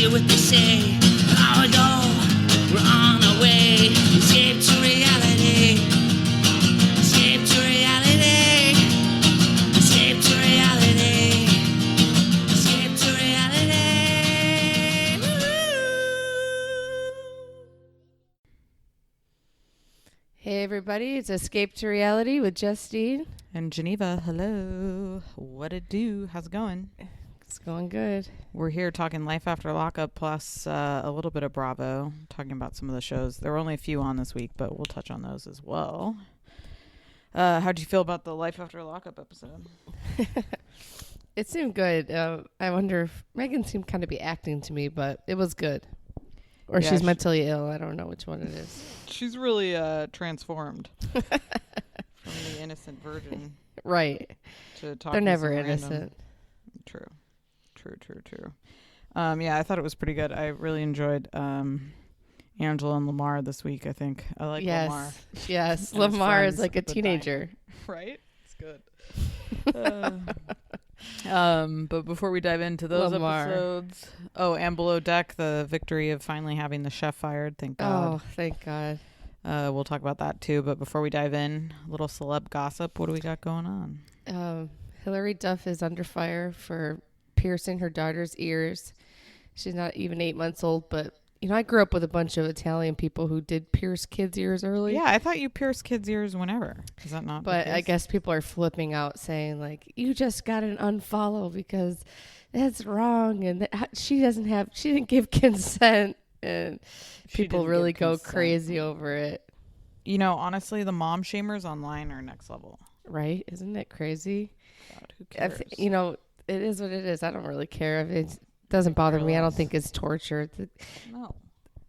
hear what they say. Long ago, we're on our way. Escape to reality. Escape to reality. Escape to reality. Escape to reality. Woo! Hey everybody, it's Escape to Reality with Justine. And Geneva, hello. What it do? How's it going? It's going good. We're here talking Life After Lockup plus a little bit of Bravo, talking about some of the shows. There were only a few on this week, but we'll touch on those as well. How'd you feel about the Life After Lockup episode? It seemed good. I wonder if Megan seemed kind of be acting to me, but it was good. Or Yeah, she's mentally ill. I don't know which one it is. She's really transformed from the innocent virgin. Right. To talking They're never some random- innocent. True. Yeah, I thought it was pretty good. I really enjoyed Angela and Lamar this week, I think. I like Lamar. Yes. And his Lamar is friends like a at the teenager. Right? It's good. But before we dive into those Lamar. episodes, and Below Deck, the victory of finally having the chef fired, thank God. Oh, thank God. We'll talk about that too, but before we dive in, a little celeb gossip. What do we got going on? Hilary Duff is under fire for piercing her daughter's ears. She's not even 8 months old, but you know, I grew up with a bunch of Italian people who did pierce kids' ears early. Yeah, I thought you pierced kids' ears whenever. Is that not? But the case? I guess people are flipping out saying like, you just got an unfollow because that's wrong. And she didn't give consent. And She people didn't really give go consent. crazy over it. You know, honestly, the mom shamers online are next level. Right? Isn't it crazy? God, who cares? You know, it is what it is. I don't really care if it doesn't bother me. I don't think it's torture. No.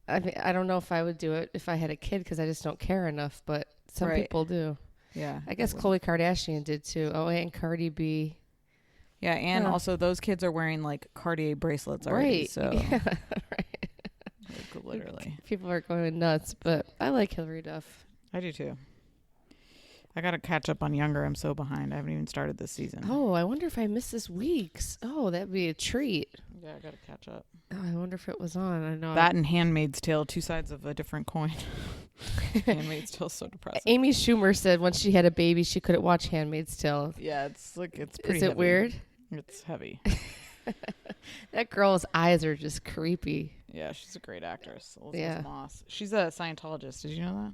I mean, I don't know if I would do it if I had a kid because I just don't care enough. But some Right. people do. Yeah. I guess Khloe Kardashian did too. Oh, and Cardi B. Yeah, and Huh. also those kids are wearing like Cartier bracelets already. Right. So Yeah, right. like, literally. People are going nuts, but I like Hilary Duff. I do too. I got to catch up on Younger. I'm so behind. I haven't even started this season. Oh, I wonder if I missed this week's. Oh, that'd be a treat. Yeah, I got to catch up. Oh, I wonder if it was on. I know. That and Handmaid's Tale, two sides of a different coin. Handmaid's Tale's so depressing. Amy Schumer said once she had a baby, she couldn't watch Handmaid's Tale. Yeah, it's pretty Is it heavy. weird? It's heavy. That girl's eyes are just creepy. Yeah, she's a great actress. Elizabeth Yeah. Moss. She's a Scientologist. Did you know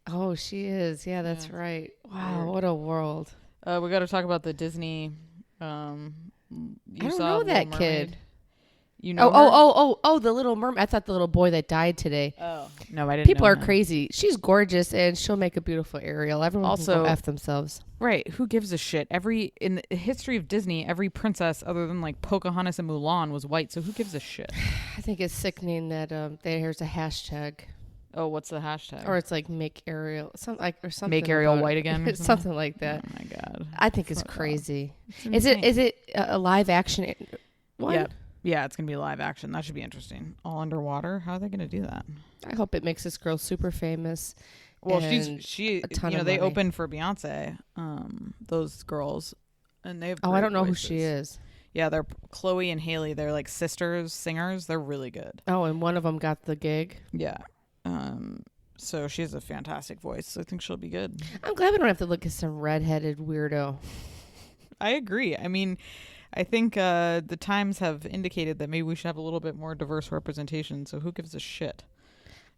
Oh, she is. Yeah, that's Yeah. right. Wow, Weird. what a world. that? We got to talk about the Disney. You I don't saw know Little that Mermaid? kid. You know? her? Oh, the Little Mermaid. I thought the little boy that died today. Oh no, I didn't. People know are him. crazy. She's gorgeous, and she'll make a beautiful Ariel. Everyone Also- can go F themselves. Right? Who gives a shit? In the history of Disney, every princess other than like Pocahontas and Mulan was white. So who gives a shit? I think it's sickening that there's a hashtag, Oh, what's the hashtag? or it's like make Ariel something. Make Ariel about it. white again or something like that. Oh my god. I think it's Fuck off. crazy. It's Is it a live action one? Yep. Yeah, it's gonna be live action. That should be interesting. All underwater. How are they gonna do that? I hope it makes this girl super famous. Well, and she. a ton You know, of they money. opened for Beyonce. Those girls, and they've. Oh, I great don't know voices. who she is. Yeah, they're Chloe and Haley. They're like sisters, singers. They're really good. Oh, and one of them got the gig. Yeah. So she has a fantastic voice. So I think she'll be good. I'm glad we don't have to look at some redheaded weirdo. I agree. I mean, I think the Times have indicated that maybe we should have a little bit more diverse representation. So who gives a shit?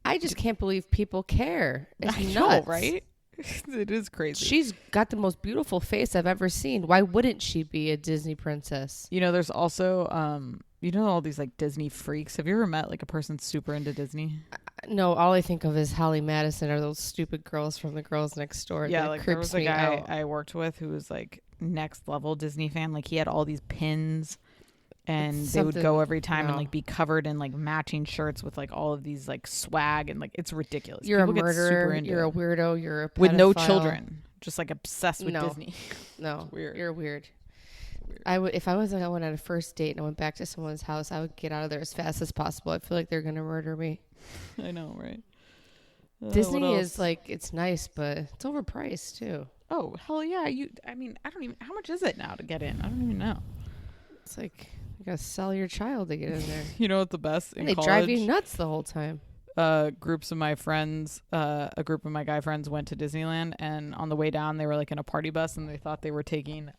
I just can't believe people care. It's I nuts. know, right? It is crazy. She's got the most beautiful face I've ever seen. Why wouldn't she be a Disney princess? You know, there's also, you know, all these like Disney freaks. Have you ever met like a person super into Disney? No, all I think of is Holly Madison or those stupid girls from The Girls Next Door. Yeah, that like there creeps was a me guy out. I worked with who was like next level Disney fan. Like he had all these pins and It's they would something- go every time and no. like be covered in like matching shirts with like all of these like swag and like it's ridiculous. You're People a get super murderer. into You're a it. weirdo. You're a pedophile. With no children. Just like obsessed with No. Disney. No, It's weird. You're weird. If I went on a first date and I went back to someone's house, I would get out of there as fast as possible. I feel like they're gonna murder me. I know, right? Disney what is else? like, it's nice, but it's overpriced too. Oh hell yeah! I mean, I don't even. How much is it now to get in? I don't even know. It's like You gotta sell your child to get in there. You know what the best in And they college? drive you nuts the whole time. Groups of my friends, a group of my guy friends went to Disneyland, and on the way down they were like in a party bus, and they thought they were taking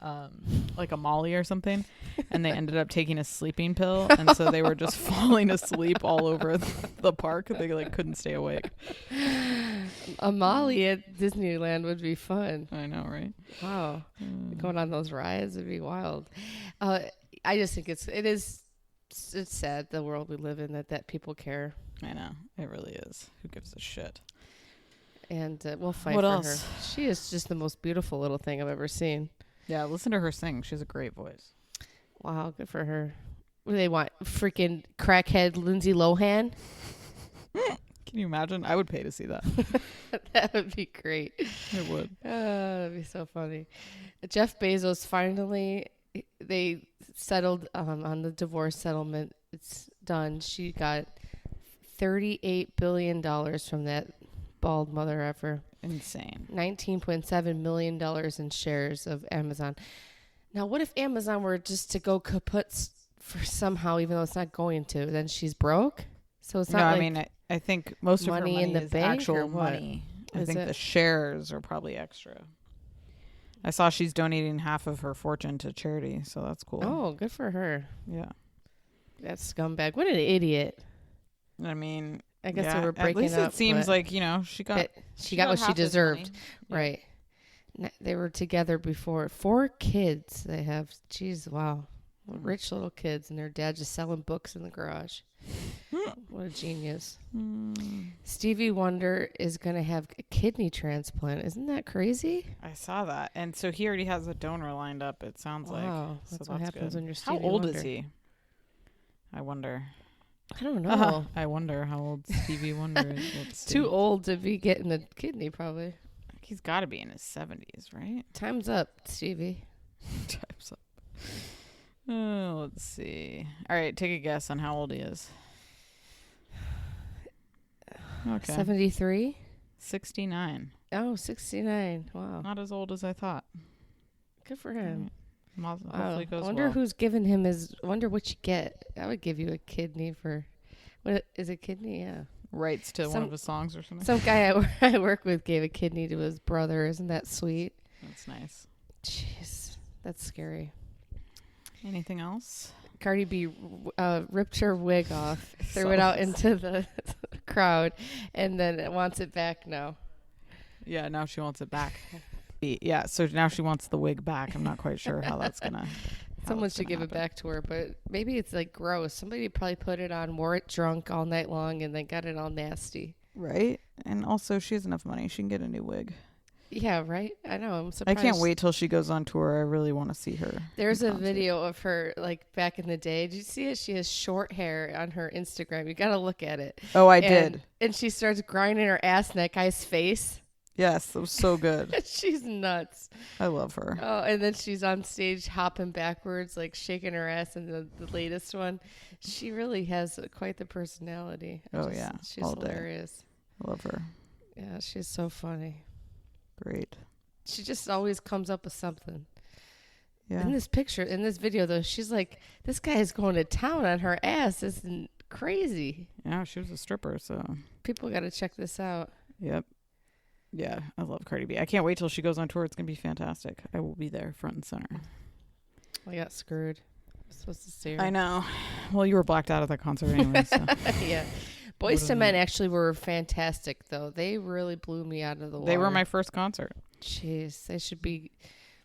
like a Molly or something, and they ended up taking a sleeping pill, and so they were just falling asleep all over the park. They like couldn't stay awake. A Molly at Disneyland would be fun. I know, right? Wow. Going on those rides would be wild. I just think it's sad, the world we live in, that people care. I know, it really is. Who gives a shit? And we'll fight What for else? her. She is just the most beautiful little thing I've ever seen. Yeah, listen to her sing. She has a great voice. Wow, good for her. What do they want? Freaking crackhead Lindsay Lohan? Can you imagine? I would pay to see that. That would be great. It would. That'd be so funny. Jeff Bezos finally, they settled on the divorce settlement. It's done. She got $38 billion from that bald mother effer. Insane. $19.7 million in shares of Amazon. Now, what if Amazon were just to go kaput for somehow, even though it's not going to? Then she's broke? So it's not No, like I mean, I think most of her money money in the is bank, or actual what? money. I Is think it? the shares are probably extra. I saw she's donating half of her fortune to charity, so that's cool. Oh, good for her. Yeah. That scumbag. What an idiot. I mean, I guess yeah, they were breaking at least up. it seems but like, she got she got what she half his deserved. money. Yeah. Right. They were together before. 4 kids they have. Jeez, wow. Rich little kids, and their dad just selling books in the garage. What a genius. Stevie Wonder is going to have a kidney transplant. Isn't that crazy? I saw that. And so he already has a donor lined up, it sounds like. Wow. So That's what happens good. when you're Stevie How old Wonder. is he? I wonder. I don't know. I wonder how old Stevie Wonder is. Let's see. Too old to be getting a kidney, probably. He's got to be in his 70s, right? Time's up, Stevie. Time's up. Let's see. All right, take a guess on how old he is. Okay. 73? 69. Oh, 69. Wow. Not as old as I thought. Good for him. Wow. Wow. Hopefully I goes wonder well. who's giving him his. I wonder what you get. I would give you a kidney for. What is a kidney? Yeah. Rights to one of his songs or something. Some guy I work with gave a kidney to his brother. Isn't that sweet? That's nice. Jeez, that's scary. Anything else? Cardi B ripped her wig off, threw Saw it out this. into the crowd, and then wants it back now. Yeah, now she wants it back. Yeah, so now she wants the wig back. I'm not quite sure how that's gonna. Someone should give it back to her, but maybe it's like gross. Somebody probably put it on, wore it drunk all night long, and then got it all nasty. Right, and also she has enough money. She can get a new wig. Yeah, right? I know. I'm I surprised. can't wait till she goes on tour. I really want to see her. There's in a concert. video of her, like, back in the day. Did you see it? She has short hair on her Instagram. You got to look at it. Oh, I did. And she starts grinding her ass in that guy's face. Yes, that was so good. She's nuts. I love her. Oh, and then she's on stage hopping backwards, like shaking her ass in the latest one. She really has quite the personality. Yeah, She's all day. hilarious. I love her. Yeah, she's so funny. Great. She just always comes up with something. Yeah. In this picture, in this video, though, she's like, this guy is going to town on her ass. It's crazy. Yeah, she was a stripper, so. People got to check this out. Yep. Yeah, I love Cardi B. I can't wait till she goes on tour. It's going to be fantastic. I will be there front and center. I got screwed. I was supposed to see her. I know. Well, you were blacked out at that concert anyway, so. Yeah. Boyz II Men actually were fantastic, though. They really blew me out of the water. They were my first concert. Jeez, they should be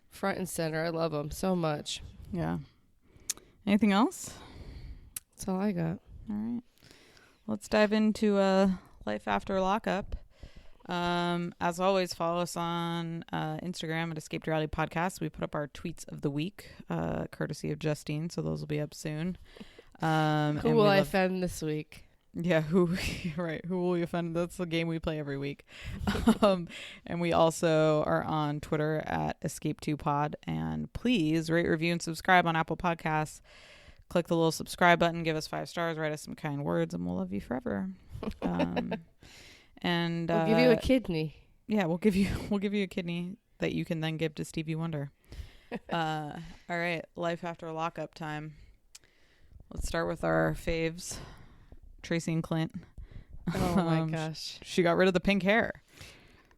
front and center. I love them so much. Yeah. Anything else? That's all I got. All right. Let's dive into Life After Lockup. As always, follow us on Instagram at Escape to Reality Podcast. We put up our tweets of the week, courtesy of Justine, so those will be up soon. Who will I offend this week? Yeah, right. Who will we offend? That's the game we play every week. And we also are on Twitter at Escape2Pod. And please rate, review, and subscribe on Apple Podcasts. Click the little subscribe button, give us 5 stars, write us some kind words, and we'll love you forever. And We'll give you a kidney. Yeah, we'll give you a kidney that you can then give to Stevie Wonder. All right, Life After Lockup time. Let's start with our faves, Tracy and Clint. Oh my gosh. She got rid of the pink hair.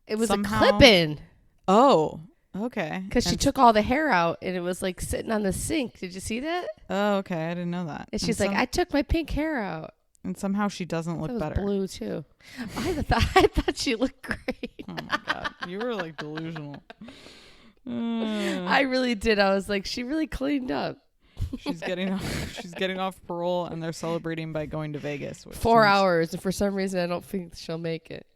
It was somehow- a clip-in. Oh, okay. Because she took all the hair out and it was like sitting on the sink. Did you see that? Oh, okay. I didn't know that. And she's like, I took my pink hair out. And somehow she doesn't look It was better. blue too. I thought she looked great. Oh my god, you were like delusional. I really did. I was like, she really cleaned up. She's getting off parole, and they're celebrating by going to Vegas. 4 hours, and for some reason, I don't think she'll make it.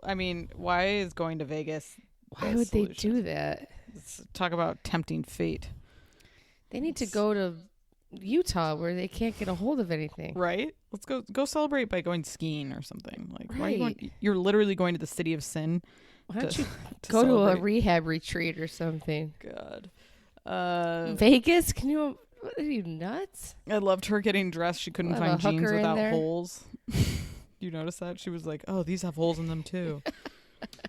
I mean, why is going to Vegas? Why would they do that? Let's talk about tempting fate. They need to go to Utah where they can't get a hold of anything. Right? Let's go celebrate by going skiing or something. Like, why are you Right. going? You're literally going to the city of sin. Why don't you to go to a celebrate. rehab retreat or something? God. Vegas? Can you? What, are you nuts? I loved her getting dressed. She couldn't Have a find jeans hooker in without there? holes. You notice that? She was like, "Oh, these have holes in them too."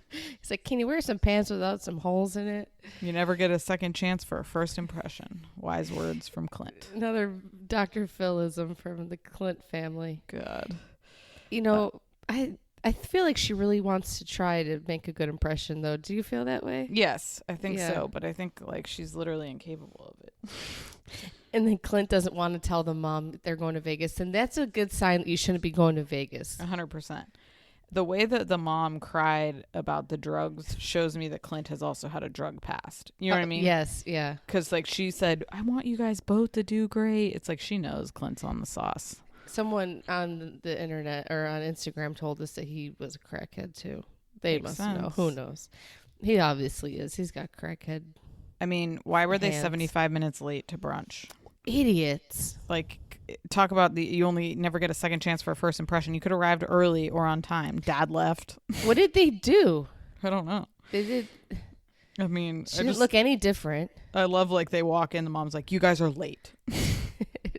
He's like, can you wear some pants without some holes in it? You never get a second chance for a first impression. Wise words from Clint. Another Dr. Philism from the Clint family. God. You know, I feel like she really wants to try to make a good impression, though. Do you feel that way? Yes, I think Yeah. so, but I think like she's literally incapable of it. And then Clint doesn't want to tell the mom they're going to Vegas, and that's a good sign that you shouldn't be going to Vegas. 100%. The way that the mom cried about the drugs shows me that Clint has also had a drug past. You know what I mean? Yes, yeah. Because like she said, I want you guys both to do great. It's like she knows Clint's on the sauce. Someone on the internet or on Instagram told us that he was a crackhead, too. They Makes must know. sense. Who knows? He obviously is. He's got crackhead I mean, why were they Hands. 75 minutes late to brunch? idiots. Like, talk about you only never get a second chance for a first impression. You could have arrived early or on time. Dad left. What did they do? I don't know. They did. I mean, She didn't look any different. I love like they walk in. The mom's like, "You guys are late."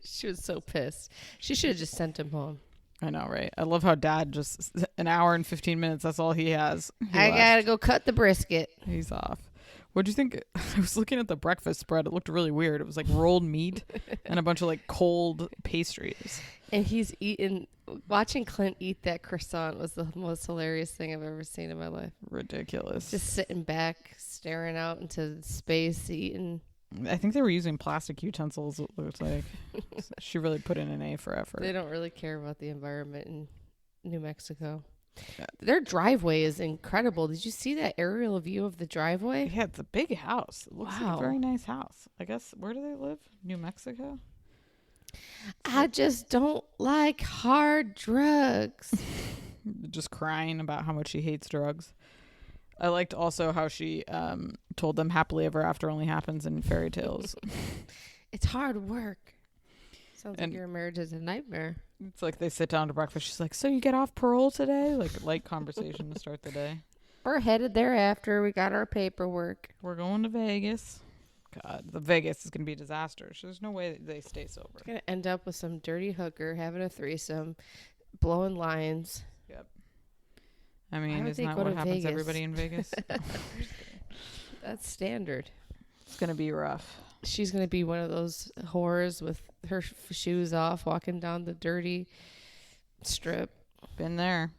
She was so pissed. She should have just sent him home. I know, right? I love how Dad just an hour and 15 minutes. That's all he has. He I left. gotta go cut the brisket. He's off. What'd you think? I was looking at the breakfast spread. It looked really weird. It was like rolled meat and a bunch of like cold pastries. And he's eating. Watching Clint eat that croissant was the most hilarious thing I've ever seen in my life. Ridiculous. Just sitting back, staring out into space, eating. I think they were using plastic utensils. It looks like she really put in an A for effort. They don't really care about the environment in New Mexico. Yeah. Their driveway is incredible. Did you see that aerial view of the driveway? Yeah, it's a big house. It looks like Wow. a very nice house. I guess, where do they live? New Mexico? I just don't like hard drugs. Just crying about how much she hates drugs. I liked also how she told them happily ever after only happens in fairy tales. It's hard work. Sounds And- like your marriage is a nightmare. It's like they sit down to breakfast. She's like, "So you get off parole today?" Like light conversation to start the day. We're headed there after we got our paperwork. We're going to Vegas. God, the Vegas is going to be a disaster. There's no way that they stay sober. Gonna end up with some dirty hooker having a threesome, blowing lines. Yep. I Why mean, would isn't they that go what to happens to Vegas? everybody in Vegas? That's standard. It's going to be rough. She's gonna be one of those whores with her shoes off, walking down the dirty strip. Been there.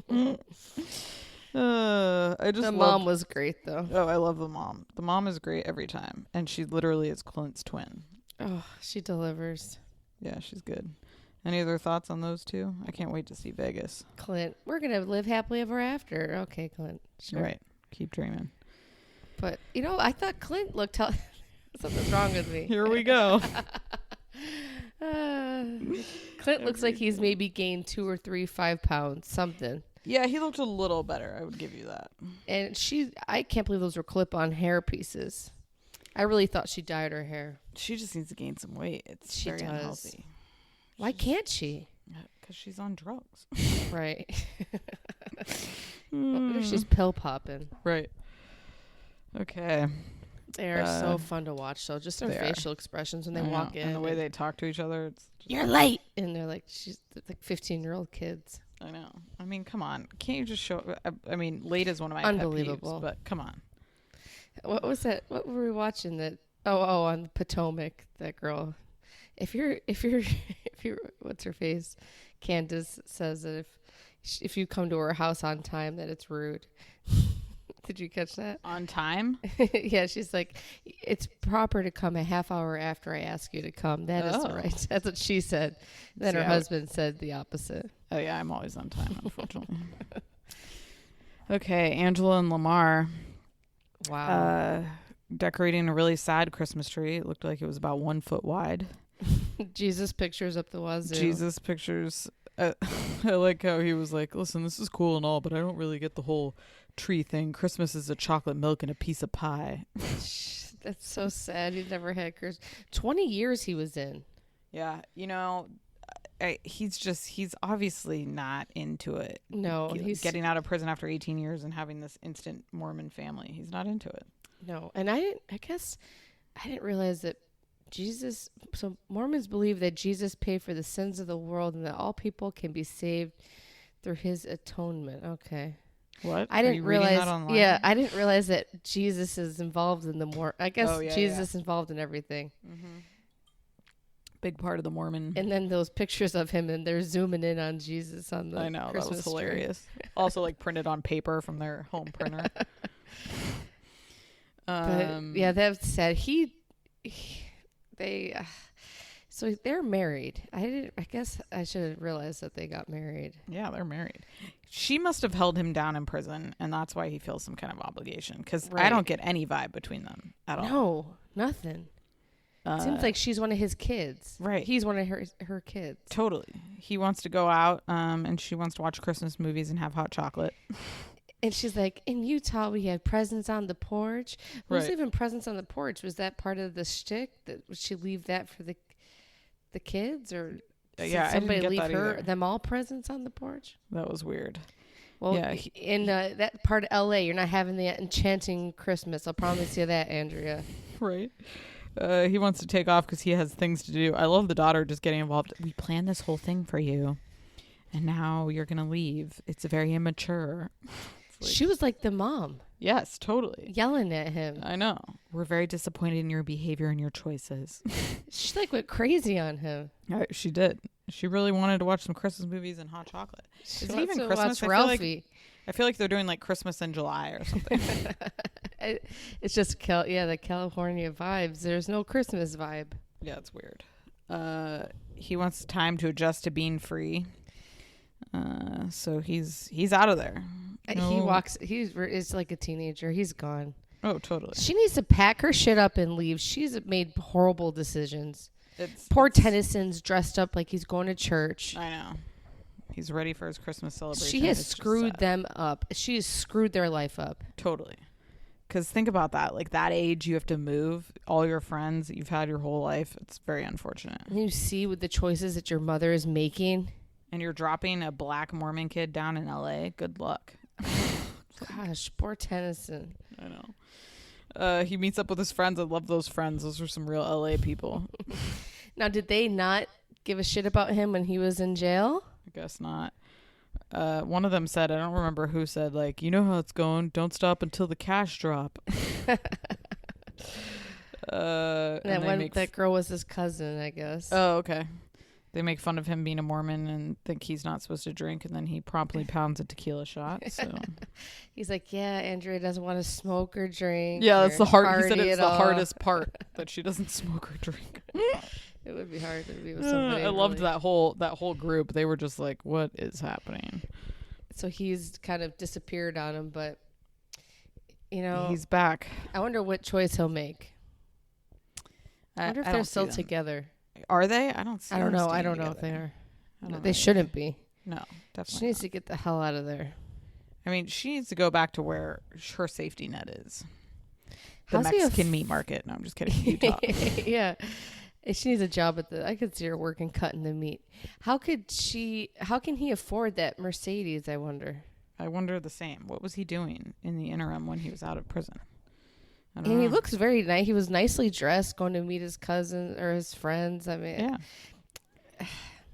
I just The love mom was great though. Oh, I love the mom. The mom is great every time. And she literally is Clint's twin. Oh, she delivers. Yeah, she's good. Any other thoughts on those two? I can't wait to see Vegas. Clint, we're gonna live happily ever after. Okay, Clint. Sure. Right. Keep dreaming. But you know, I thought Clint looked something's wrong with me. Here we go. Clint looks like he's maybe gained 2 or 3, 5 pounds, something. Yeah, he looked a little better. I would give you that. And I can't believe those were clip-on hair pieces. I really thought she dyed her hair. She just needs to gain some weight. It's She very does. unhealthy. Why can't she? Because she's on drugs. Right. What if she's pill popping? Right. Okay. They are so fun to watch, though. Just their they are. facial expressions when they I know. walk in. And the way they talk to each other. It's just, You're late. And they're like 15-year-old kids. I know. I mean, come on. Can't you just show... I mean, late is one of my Unbelievable. pet peeves, but come on. What was that? What were we watching? On Potomac, that girl. if you're, what's her face? Candace says that if you come to her house on time, that it's rude. Did you catch that? On time? Yeah, she's like, it's proper to come a half hour after I ask you to come. That is right. That's what she said. Then her husband said the opposite. Oh, yeah, I'm always on time, unfortunately. Okay, Angela and Lamar. Wow. Decorating a really sad Christmas tree. It looked like it was about 1 foot wide. Jesus pictures up the wazoo. Jesus pictures. I like how he was like, listen, this is cool and all, but I don't really get the whole tree thing. Christmas is a chocolate milk and a piece of pie. That's so sad. He's never had Christmas. 20 years he was in. Yeah, you know, he's obviously not into it. No, he's getting out of prison after 18 years and having this instant Mormon family. He's not into it. No, and I didn't realize that Jesus. So Mormons believe that Jesus paid for the sins of the world and that all people can be saved through his atonement. Okay. What? I didn't realize. Yeah, I didn't realize that Jesus is involved in the I guess Jesus is involved in everything. Mm-hmm. Big part of the Mormon. And then those pictures of him, and they're zooming in on Jesus on the. I know, Christmas that was hilarious. Also, like printed on paper from their home printer. But yeah, that's sad. So they're married. I guess I should have realized that they got married. Yeah, they're married. She must have held him down in prison, and that's why he feels some kind of obligation. Because I don't get any vibe between them at all. No, nothing. Seems like she's one of his kids. Right. He's one of her kids. Totally. He wants to go out, and she wants to watch Christmas movies and have hot chocolate. And she's like, in Utah, we have presents on the porch. Who's leaving presents on the porch? Was that part of the shtick? Would she leave that for the kids, or somebody leave them all presents on the porch? That was weird. Well, yeah, in that part of LA, you're not having the enchanting Christmas. I'll promise you that, Andrea. Right. He wants to take off because he has things to do. I love the daughter just getting involved. We planned this whole thing for you, and now you're gonna leave. It's very immature. She was like the mom. Yes, totally. Yelling at him. I know. We're very disappointed in your behavior and your choices. She like went crazy on him. She did. She really wanted to watch some Christmas movies and hot chocolate. Is it even Christmas? I feel like they're doing like Christmas in July or something. It's just the California vibes. There's no Christmas vibe. Yeah, it's weird. He wants time to adjust to being free. So he's out of there. No. He walks. It's like a teenager. He's gone. Oh, totally. She needs to pack her shit up and leave. She's made horrible decisions. Poor Tennyson's dressed up like he's going to church. I know. He's ready for his Christmas celebration. She has screwed them up. She has screwed their life up. Totally. Because think about that. Like that age, you have to move all your friends that you've had your whole life. It's very unfortunate. And you see with the choices that your mother is making. And you're dropping a black Mormon kid down in LA. Good luck. Gosh, poor Tennyson. I know. He meets up with his friends. I love those friends. Those are some real LA people. Now, did they not give a shit about him when he was in jail? I guess not. One of them said, I don't remember who said, like, you know how it's going. Don't stop until the cash drop. That girl was his cousin, I guess. Oh, okay. They make fun of him being a Mormon and think he's not supposed to drink, and then he promptly pounds a tequila shot. So he's like, "Yeah, Andrea doesn't want to smoke or drink." Yeah, that's the hard. He said it's the hardest part that she doesn't smoke or drink. It would be hard to be with somebody. I loved that whole group. They were just like, "What is happening?" So he's kind of disappeared on him, but he's back. I wonder what choice he'll make. I wonder if they're still together. Are they? I don't know. I don't know if they are. They shouldn't be. No, definitely. She needs to get the hell out of there. I mean, she needs to go back to where her safety net is. The Mexican meat market. No, I'm just kidding. Utah. Yeah. She needs a job I could see her working cutting the meat. How can he afford that Mercedes, I wonder? I wonder the same. What was he doing in the interim when he was out of prison? And he looks very nice. He was nicely dressed, going to meet his cousin or his friends. I mean, yeah.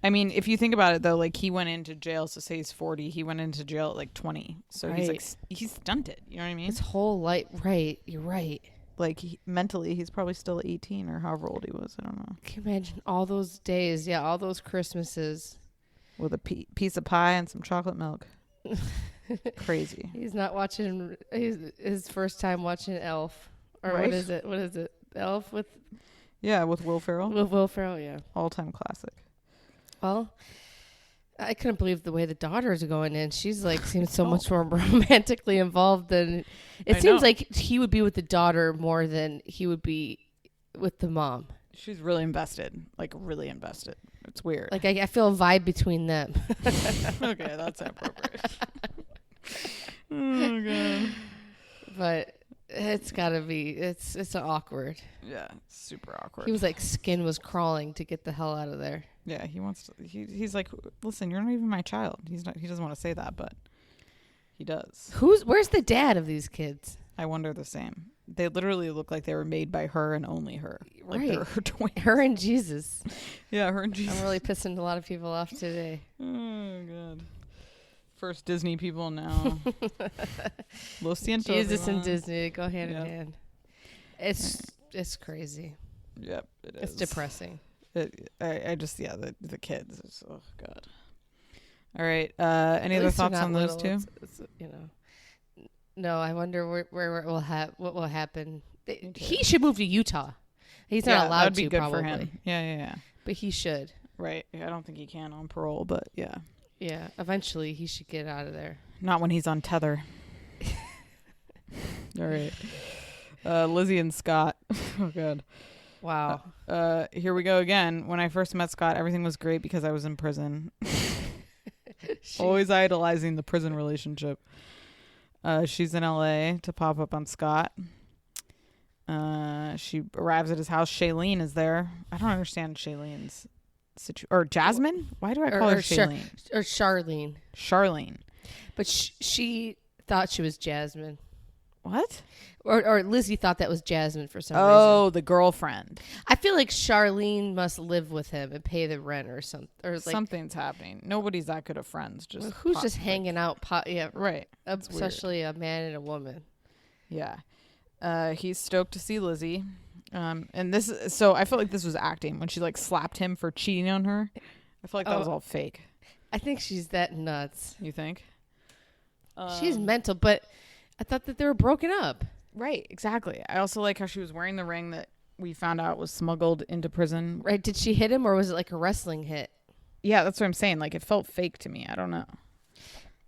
I mean, if you think about it, though, like he went into jail. So say he's 40, he went into jail at like 20. So he's stunted. You know what I mean? His whole life, right? You're right. like mentally he's probably still 18 or however old he was. I don't know. Can you imagine all those days? Yeah, all those Christmases. With a piece of pie and some chocolate milk. Crazy. He's not watching his first time watching Elf. Or Right. what is it? Elf with Will Ferrell. With Will Ferrell, yeah. All-time classic. Well, I couldn't believe the way the daughter's going in. She's like seems so much more romantically involved than it seems like he would be with the daughter more than he would be with the mom. She's really invested. Like really invested. It's weird. Like I feel a vibe between them. Okay, that's appropriate. Oh god. But it's gotta be it's awkward. Yeah, super awkward. He was like skin was crawling to get the hell out of there. Yeah, he wants to. He's like, listen, you're not even my child. He's not. He doesn't want to say that, but he does. Where's the dad of these kids? I wonder the same. They literally look like they were made by her and only her. Like they're her twins. Her and Jesus. Yeah, her and Jesus. I'm really pissing a lot of people off today. Oh god. First Disney people now. Lo siento, Jesus everyone. and Disney go hand in hand. It's crazy. Yep, it is. It's depressing. I just the kids. Oh god. All right. Any other thoughts on those two? It's, no, I wonder where it will what will happen. He should move to Utah. He's not allowed that'd be to good probably. for him. Yeah. But he should. Right. I don't think he can on parole, but yeah. Yeah. Eventually, he should get out of there. Not when he's on tether. All right. Lizzie and Scott. Oh god. Wow. Here we go again. When I first met Scott, everything was great because I was in prison. Always idolizing the prison relationship. She's in LA to pop up on Scott. She arrives at his house. Shailene is there. I don't understand Shailene's or Jasmine? Why do I call her Shailene? Or Charlene. Charlene. But she thought she was Jasmine. What? Or Lizzie thought that was Jasmine for some reason. Oh, the girlfriend. I feel like Charlene must live with him and pay the rent or something. Or like, something's happening. Nobody's that good of friends. Just who's just hanging out? Yeah, right. Especially a man and a woman. Yeah. He's stoked to see Lizzie. And so I felt like this was acting when she like slapped him for cheating on her. I feel like that was all fake. I think she's that nuts. You think? She's mental, but I thought that they were broken up. Right, exactly. I also like how she was wearing the ring that we found out was smuggled into prison. Right. Did she hit him or was it like a wrestling hit? Yeah, that's what I'm saying. Like it felt fake to me. I don't know.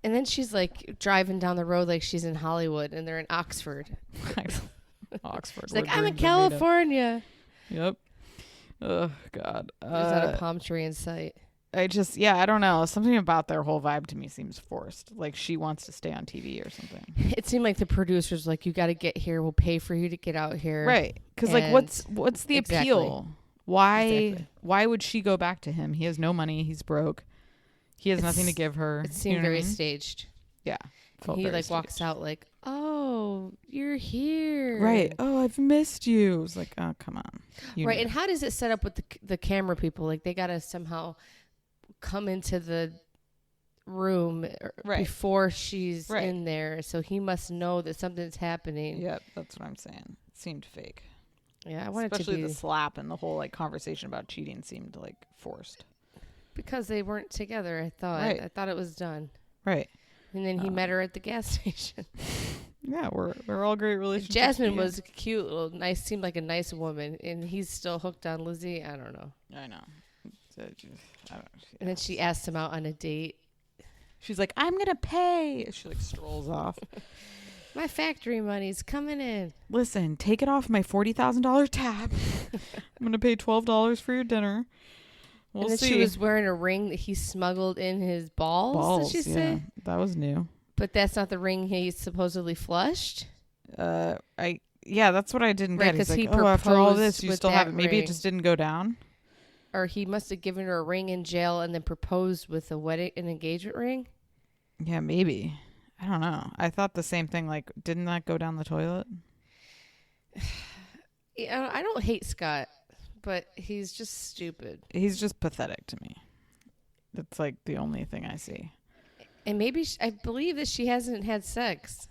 And then she's like driving down the road like she's in Hollywood and they're in Oxford. Oxford. She's like, I'm in California. Yep. Oh, God. There's not a palm tree in sight. I don't know. Something about their whole vibe to me seems forced. Like she wants to stay on TV or something. It seemed like the producers like, you got to get here. We'll pay for you to get out here. Right. Because like, what's the appeal? Why would she go back to him? He has no money. He's broke. He has nothing to give her. It seemed very staged. Yeah. He like walks out like, oh, you're here. Right. Oh, I've missed you. It's like, oh, come on. Right. And how does it set up with the camera people? Like they got to somehow come into the room before she's in there. So he must know that something's happening. Yep. That's what I'm saying. It seemed fake. Yeah. I wanted Especially the slap and the whole like conversation about cheating seemed like forced. Because they weren't together, I thought. Right. I thought it was done. Right. And then he met her at the gas station. Yeah, we're all great relationships. Jasmine was cute, nice, seemed like a nice woman, and he's still hooked on Lizzie. I don't know. I know. And then she asked him out on a date. She's like, I'm gonna pay. She like strolls off. My factory money's coming in. Listen, take it off my $40,000 tab. I'm gonna pay $12 for your dinner. And then she was wearing a ring that he smuggled in his balls, did she say? That was new. But that's not the ring he supposedly flushed? Yeah, that's what I didn't get. He's like, he after all this, you with still have it. that Maybe ring. it just didn't go down. Or he must have given her a ring in jail and then proposed with an engagement ring? Yeah, maybe. I don't know. I thought the same thing. Like, didn't that go down the toilet? Yeah, I don't hate Scott. But he's just stupid. He's just pathetic to me. That's like the only thing I see. And maybe I believe that she hasn't had sex.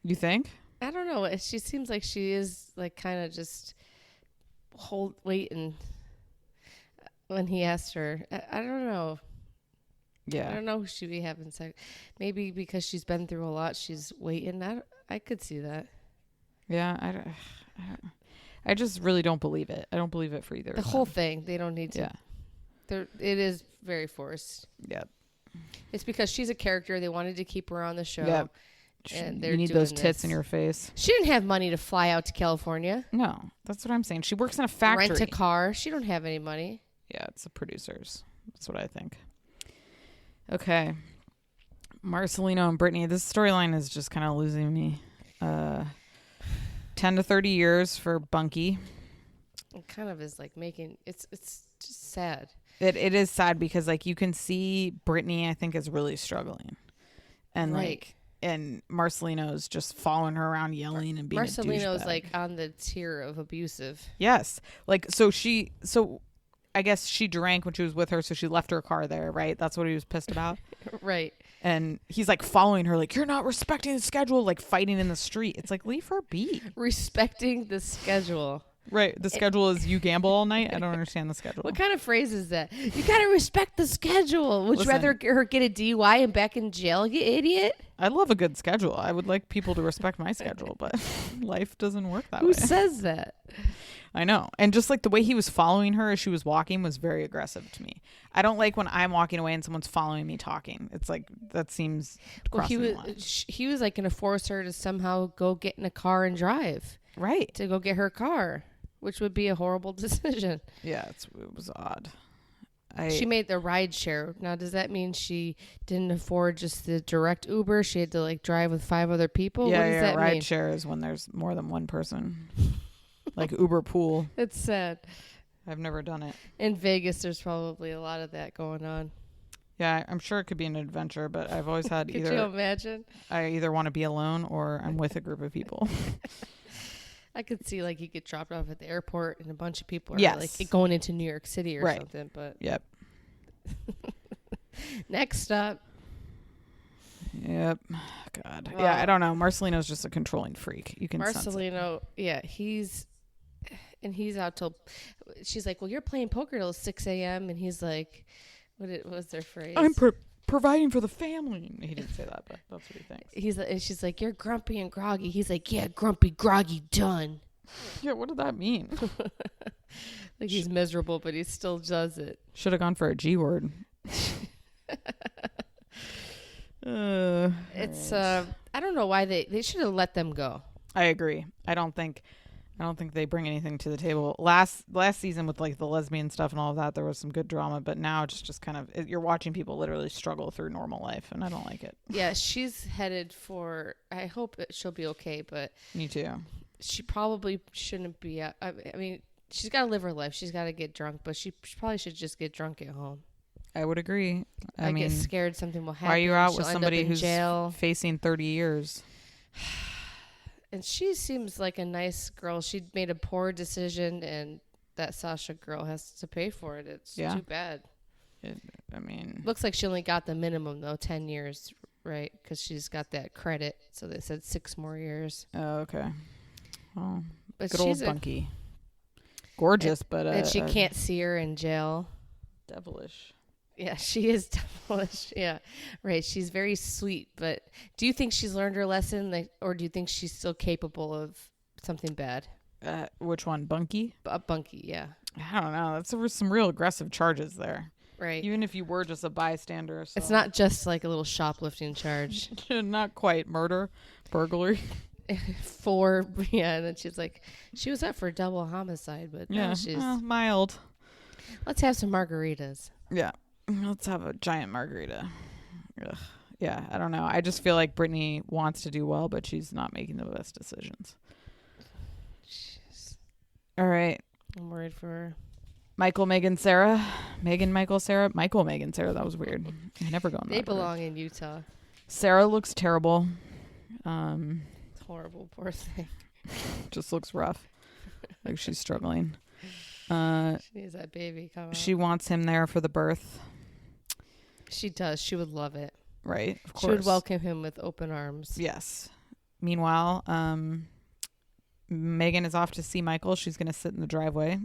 You think? I don't know. She seems like she is like kind of just waiting when he asked her. I don't know. Yeah. I don't know who she'd be having sex. Maybe because she's been through a lot, she's waiting. I could see that. Yeah. I just really don't believe it. I don't believe it for either. The whole thing. They don't need to. Yeah. It is very forced. Yeah. It's because she's a character. They wanted to keep her on the show. Yeah. And they're you need doing those tits this. in your face. She didn't have money to fly out to California. No, that's what I'm saying. She works in a factory. Rent a car. She don't have any money. Yeah, it's the producers. That's what I think. Okay. Marcelino and Brittany. This storyline is just kind of losing me. 10 to 30 years for Bunky. It kind of is like making it's just sad. It is sad because like you can see Brittany I think is really struggling. And right. And Marcelino's just following her around yelling and being Marcelino's a douchebag. like on the tier of abusive. Yes. Like so I guess she drank when she was with her, so she left her car there, right? That's what he was pissed about. Right. And he's like following her, like, you're not respecting the schedule, like fighting in the street. It's like, leave her be. Respecting the schedule. Right. The schedule is you gamble all night. I don't understand the schedule. What kind of phrase is that? You got to respect the schedule. Would you Listen. rather her get a DUI and back in jail, you idiot? I love a good schedule. I would like people to respect my schedule, but life doesn't work that Who way. says that? I know. And just like the way he was following her as she was walking was very aggressive to me. I don't like when I'm walking away and someone's following me talking. It's like, that seems crossing the line. He was like going to force her to somehow go get in a car and drive. Right. To go get her car, which would be a horrible decision. Yeah, it was odd. She made the ride share. Now, does that mean she didn't afford just the direct Uber? She had to like drive with 5 other people? Yeah, what does that ride mean? share is when there's more than one person. Like Uber pool. It's sad. I've never done it. In Vegas, there's probably a lot of that going on. Yeah, I'm sure it could be an adventure, but I've always had Could you imagine? I either want to be alone or I'm with a group of people. I could see like you get dropped off at the airport and a bunch of people are Yes. like going into New York City or Right. something. But Yep. Next up. Yep. God. Well, yeah, I don't know. Marcelino's just a controlling freak. You can sense it. Marcelino, yeah, he's out till, she's like, well, you're playing poker till 6 a.m. And he's like, what was their phrase? I'm providing for the family. He didn't say that, but that's what he thinks. And she's like, you're grumpy and groggy. He's like, yeah, grumpy, groggy, done. Yeah, what did that mean? Like he's miserable, but he still does it. Should have gone for a G word. It's I don't know why they should have let them go. I agree. I don't think they bring anything to the table. Last season with like the lesbian stuff and all of that, there was some good drama, but now it's just kind of you're watching people literally struggle through normal life, and I don't like it. Yeah, she's headed for. I hope she'll be okay, but Me too. she probably shouldn't be. I mean, she's got to live her life. She's got to get drunk, but she probably should just get drunk at home. I would agree. I mean, get scared something will happen. Why are you out She'll with end up somebody in who's jail. facing 30 years? And she seems like a nice girl. She made a poor decision, and that Sasha girl has to pay for it. It's too bad. Looks like she only got the minimum, though, 10 years, right? Because she's got that credit. So they said 6 more years. Oh, okay. Oh, But good old Bunky. Gorgeous, but... and she can't see her in jail. Devilish. Yeah, she is devilish. Yeah, right. She's very sweet, but do you think she's learned her lesson, or do you think she's still capable of something bad? Which one, Bunky? Bunky, yeah. I don't know. There were some real aggressive charges there. Right. Even if you were just a bystander. So. It's not just like a little shoplifting charge. Not quite. Murder, burglary. 4, yeah. And then she's like, she was up for double homicide, but now she's mild. Let's have some margaritas. Yeah. Let's have a giant margarita. Ugh. Yeah, I don't know. I just feel like Brittany wants to do well, but she's not making the best decisions. Jeez. All right. I'm worried for her. Michael, Megan, Sarah. Megan, Michael, Sarah. Michael, Megan, Sarah. That was weird. I never go in that They order. belong in Utah. Sarah looks terrible. It's horrible. Poor thing. Just looks rough. Like she's struggling. She needs that baby come out. She wants him there for the birth. She does. She would love it. Right, of course. She would welcome him with open arms. Yes. Meanwhile, Megan is off to see Michael. She's going to sit in the driveway.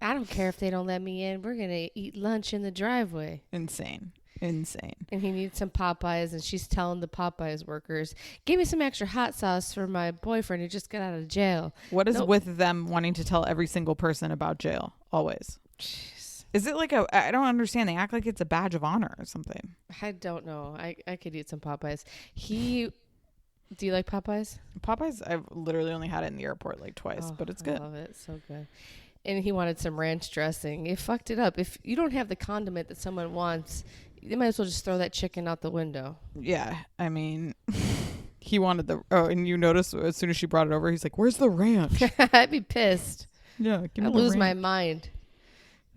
I don't care if they don't let me in. We're going to eat lunch in the driveway. Insane. And he needs some Popeyes, and she's telling the Popeyes workers, give me some extra hot sauce for my boyfriend who just got out of jail. What is with them wanting to tell every single person about jail? Always. Jeez. Is it like I don't understand. They act like it's a badge of honor or something. I don't know. I could eat some Popeyes. Do you like Popeyes? Popeyes, I've literally only had it in the airport like twice, but it's good. I love it. So good. And he wanted some ranch dressing. It fucked it up. If you don't have the condiment that someone wants, you might as well just throw that chicken out the window. Yeah. I mean, he wanted and you notice as soon as she brought it over, he's like, where's the ranch? I'd be pissed. Yeah. I'd lose my mind.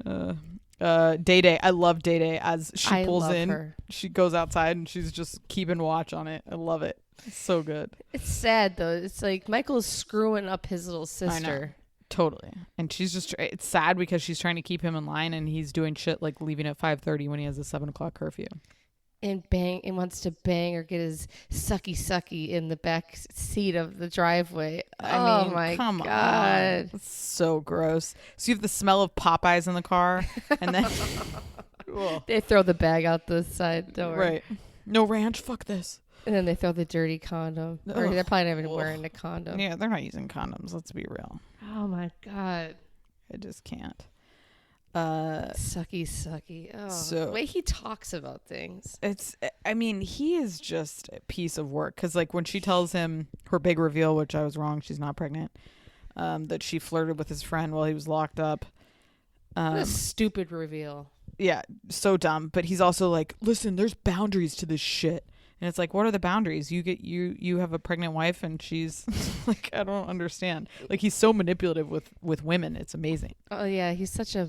Day Day. I love Day Day as she pulls in. Her. She goes outside and she's just keeping watch on it. I love it. It's so good. It's sad though. It's like Michael's screwing up his little sister. I know. Totally. And she's just, it's sad because she's trying to keep him in line and he's doing shit like leaving at 5:30 when he has a 7:00 curfew. And wants to bang or get his sucky in the back seat of the driveway. I mean, my come God. on. It's so gross. So you have the smell of Popeyes in the car and then they throw the bag out the side door. Right. No ranch, fuck this. And then they throw the dirty condom. Or they're probably not even wearing a condom. Yeah, they're not using condoms. Let's be real. Oh, my God. I just can't. Sucky. Oh, so, the way he talks about things. He is just a piece of work. Because, like, when she tells him her big reveal, which I was wrong, she's not pregnant, that she flirted with his friend while he was locked up. What a stupid reveal. Yeah, so dumb. But he's also like, listen, there's boundaries to this shit. And it's like, what are the boundaries? You have a pregnant wife and she's like, I don't understand. Like, he's so manipulative with women. It's amazing. Oh, yeah. He's such a...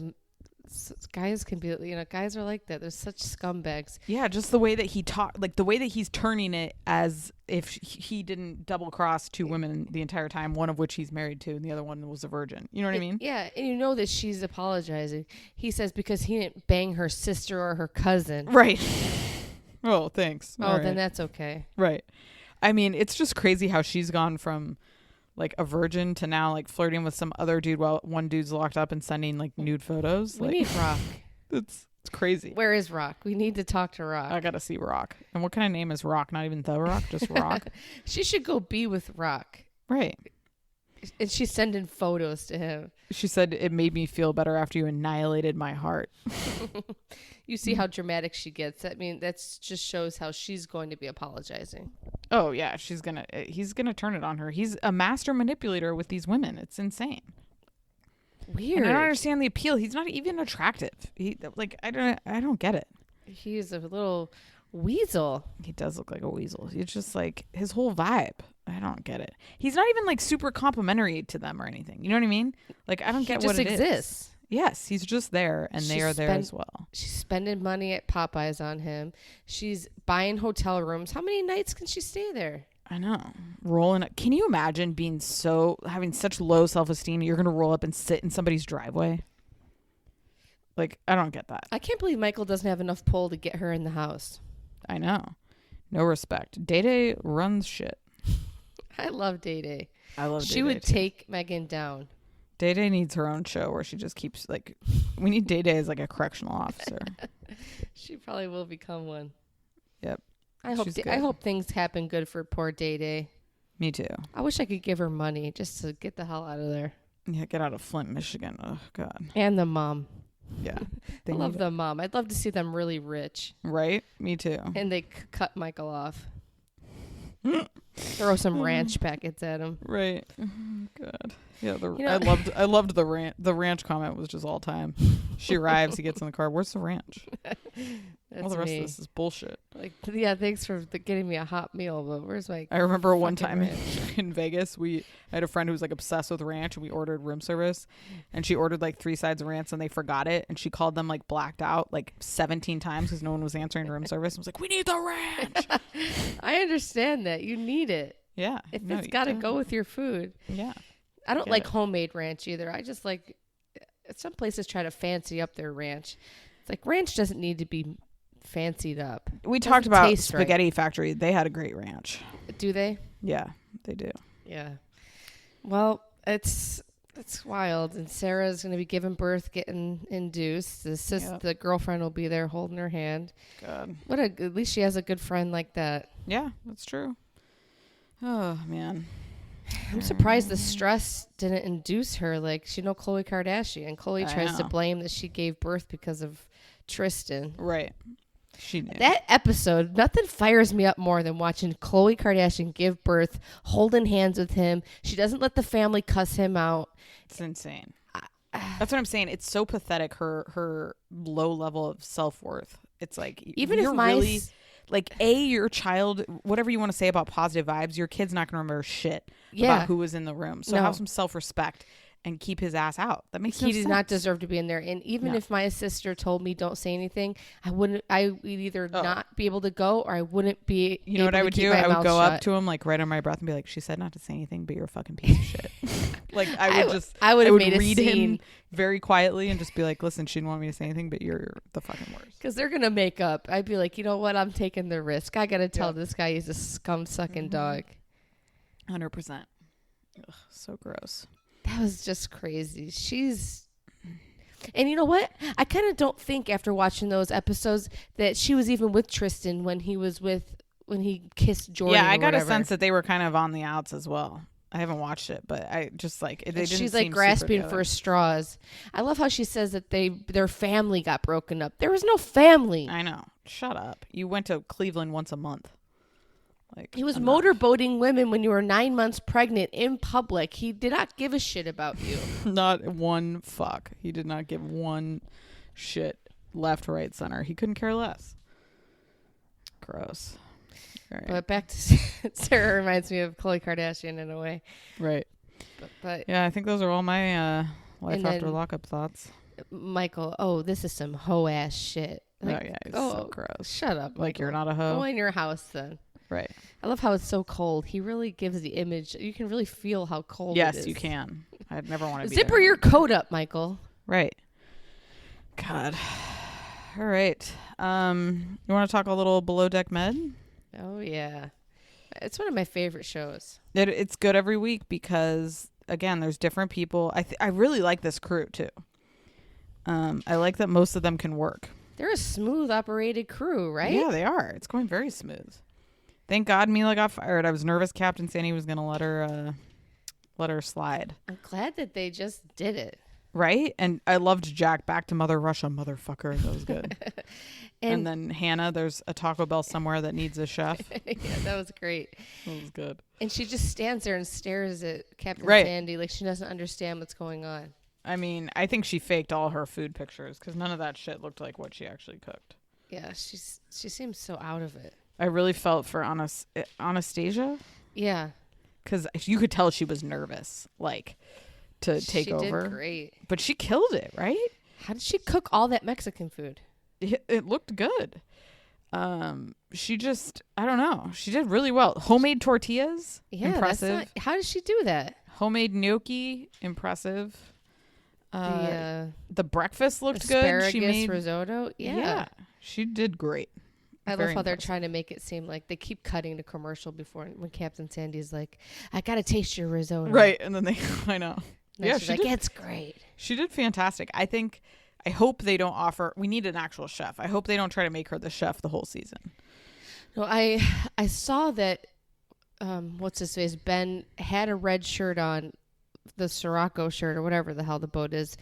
Guys can be, guys are like that. They're such scumbags. Yeah, just the way that he talk, like the way that he's turning it as if he didn't double cross two women the entire time, one of which he's married to and the other one was a virgin. You know what I mean? Yeah, and you know that she's apologizing. He says because he didn't bang her sister or her cousin. Right. Oh, thanks. Oh, then that's okay. Right. I mean, it's just crazy how she's gone from like a virgin to now like flirting with some other dude while one dude's locked up and sending like nude photos. We need Rock. It's crazy. Where is Rock? We need to talk to Rock. I gotta see Rock. And what kind of name is Rock? Not even The Rock, just Rock. She should go be with Rock. Right. And she's sending photos to him. She said, it made me feel better after you annihilated my heart. You see how dramatic she gets. I mean, that just shows how she's going to be apologizing. Oh, yeah. He's going to turn it on her. He's a master manipulator with these women. It's insane. Weird. And I don't understand the appeal. He's not even attractive. I don't get it. He's a little weasel. He does look like a weasel. It's just like his whole vibe. I don't get it. He's not even like super complimentary to them or anything. You know what I mean? Like, I don't get what it is. He just exists. Yes, he's just there and they are there as well. She's spending money at Popeyes on him. She's buying hotel rooms. How many nights can she stay there? I know. Rolling up. Can you imagine having such low self-esteem you're going to roll up and sit in somebody's driveway? Like, I don't get that. I can't believe Michael doesn't have enough pull to get her in the house. I know. No respect. Day Day runs shit. I love Day Day. I love Day Day. She would take Megan down. Day Day needs her own show where she just keeps like, we need Day Day as like a correctional officer. She probably will become one. Yep. I hope things happen good for poor Day Day. Me too. I wish I could give her money just to get the hell out of there. Yeah, get out of Flint, Michigan. Oh God. And the mom. Yeah. I love the mom. I'd love to see them really rich. Right? Me too. And they cut Michael off. Throw some ranch packets at him. Right. Oh, God. Yeah, I loved the ranch. The ranch comment was just all time. She arrives, he gets in the car. Where's the ranch? All the rest of this is bullshit. Like, yeah, thanks for getting me a hot meal, but where's my? I remember one time in Vegas, I had a friend who was like obsessed with ranch, and we ordered room service, and she ordered like 3 sides of ranch, and they forgot it, and she called them like blacked out like 17 times because no one was answering room service. And was like, "We need the ranch." I understand that you need it. Yeah, it's got to go with your food. Yeah, I don't like homemade ranch either. I just like some places try to fancy up their ranch. It's like ranch doesn't need to be fancied up. We talked about Spaghetti Factory. They had a great ranch. Do they? Yeah, they do. Yeah. Well, it's wild. And Sarah's going to be giving birth, getting induced. The girlfriend will be there holding her hand. God. At least she has a good friend like that. Yeah, that's true. Oh, man. I'm surprised the stress didn't induce her. Like, Khloe Kardashian. Khloe tries to blame that she gave birth because of Tristan. Right. She knew. That episode, nothing fires me up more than watching Khloe Kardashian give birth, holding hands with him. She doesn't let the family cuss him out. It's insane. That's what I'm saying. It's so pathetic, her low level of self-worth. It's like, even if my... really, like, your child, whatever you want to say about positive vibes, your kid's not going to remember shit about who was in the room. So have some self-respect and keep his ass out. That makes no sense. He did not deserve to be in there. And even if my sister told me don't say anything, I would either not be able to go, or I wouldn't be. You know what I would do? I would go up to him, like, right on my breath and be like, she said not to say anything, but you're a fucking piece of shit. Like, I would read him very quietly and just be like, listen, she didn't want me to say anything, but you're the fucking worst. Because they're going to make up. I'd be like, you know what? I'm taking the risk. I got to tell this guy he's a scum-sucking dog. 100%. Ugh, so gross. That was just crazy. And you know what? I kind of don't think after watching those episodes that she was even with Tristan when he kissed Jordan. Yeah, I got a sense that they were kind of on the outs as well. I haven't watched it, but I just like they didn't. She's like grasping for straws. I love how she says that their family got broken up. There was no family. I know. Shut up. You went to Cleveland once a month. Like, he was motorboating women when you were 9 months pregnant in public. He did not give a shit about you. Not one fuck. He did not give one shit left, right, center. He couldn't care less. Gross. Right. But back to Sarah reminds me of Khloe Kardashian in a way. Right. But yeah, I think those are all my life after lockup thoughts. Michael, this is some hoe ass shit. Like, it's so gross. Shut up. Like, you're not a hoe? Go in your house then. Right. I love how it's so cold. He really gives the image. You can really feel how cold it is. Yes, you can. I'd never want to be Zipper your coat up, Michael. Right. God. All right. You want to talk a little Below Deck Med? Oh, yeah. It's one of my favorite shows. It's good every week because, again, there's different people. I really like this crew, too. I like that most of them can work. They're a smooth operated crew, right? Yeah, they are. It's going very smooth. Thank God Mila got fired. I was nervous Captain Sandy was going to let her slide. I'm glad that they just did it. Right? And I loved Jack. Back to Mother Russia, motherfucker. That was good. and then Hannah, there's a Taco Bell somewhere that needs a chef. Yeah, that was great. That was good. And she just stands there and stares at Captain Sandy like she doesn't understand what's going on. I mean, I think she faked all her food pictures because none of that shit looked like what she actually cooked. Yeah, she seems so out of it. I really felt for Anastasia. Yeah. Because you could tell she was nervous, like, to take over. She did great. But she killed it, right? How did she cook all that Mexican food? It looked good. She just, I don't know. She did really well. Homemade tortillas, impressive. How did she do that? Homemade gnocchi, impressive. The breakfast looked good. She made risotto. Yeah. She did great. I love how they're trying to make it seem like they keep cutting to commercial before when Captain Sandy's like, I got to taste your risotto. Right. And then I know. Yeah, she's like, it's great. She did fantastic. I hope they don't we need an actual chef. I hope they don't try to make her the chef the whole season. No, I saw that, what's his face? Ben had a red shirt on, the Sirocco shirt or whatever the hell the boat is.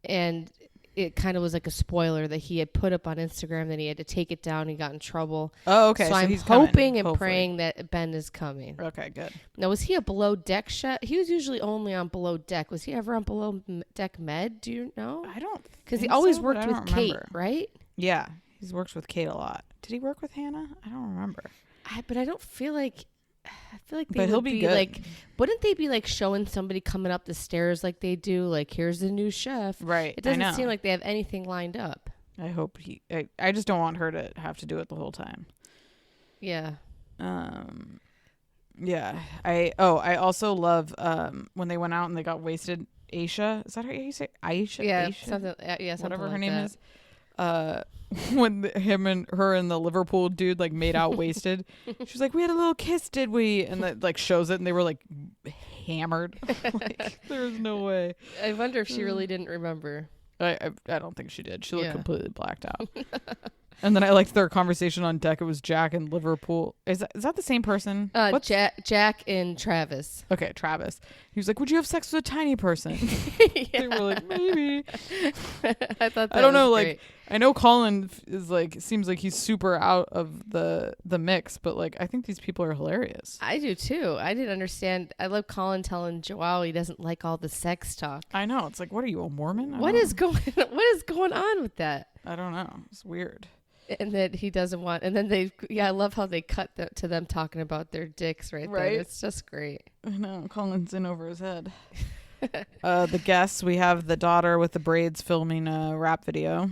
And it kind of was like a spoiler that he had put up on Instagram, that he had to take it down. He got in trouble. Oh, okay. So I'm he's hoping and praying that Ben is coming. Okay, good. Now, was he a Below Deck chef? He was usually only on Below Deck. Was he ever on Below Deck Med? Do you know? I don't. Because he always worked with Kate, right? Yeah, he's worked with Kate a lot. Did he work with Hannah? I don't remember. But I don't feel like. I feel like but he'll be good. Like, wouldn't they be like showing somebody coming up the stairs like they do? Like, here's the new chef. Right. It doesn't seem like they have anything lined up. I hope I just don't want her to have to do it the whole time. Yeah. Yeah. I also love when they went out and they got wasted. Aisha, is that how you say Aisha? Yeah. Aisha? Something. Yeah. Something whatever like her name that. is. when him and her and the Liverpool dude like made out wasted. She was like, we had a little kiss, did we? And that like shows it, and they were like hammered. Like, there's no way. I wonder if she really didn't remember. I don't think she did. She looked Yeah. completely blacked out. And then I liked their conversation on deck. It was Jack and Liverpool. Is that the same person? Jack and Travis. Okay, Travis. He was like, would you have sex with a tiny person? They were like, maybe. I thought that I don't know. was great. Like, I know Colin is like, seems like he's super out of the mix, but like, I think these people are hilarious. I do too. I didn't understand. I love Colin telling Joao he doesn't like all the sex talk. I know. It's like, what are you, a Mormon? What is going on with that? I don't know. It's weird. And that he doesn't want, and then I love how they cut to them talking about their dicks right there. It's just great. I know. Colin's in over his head. The guests, we have the daughter with the braids filming a rap video.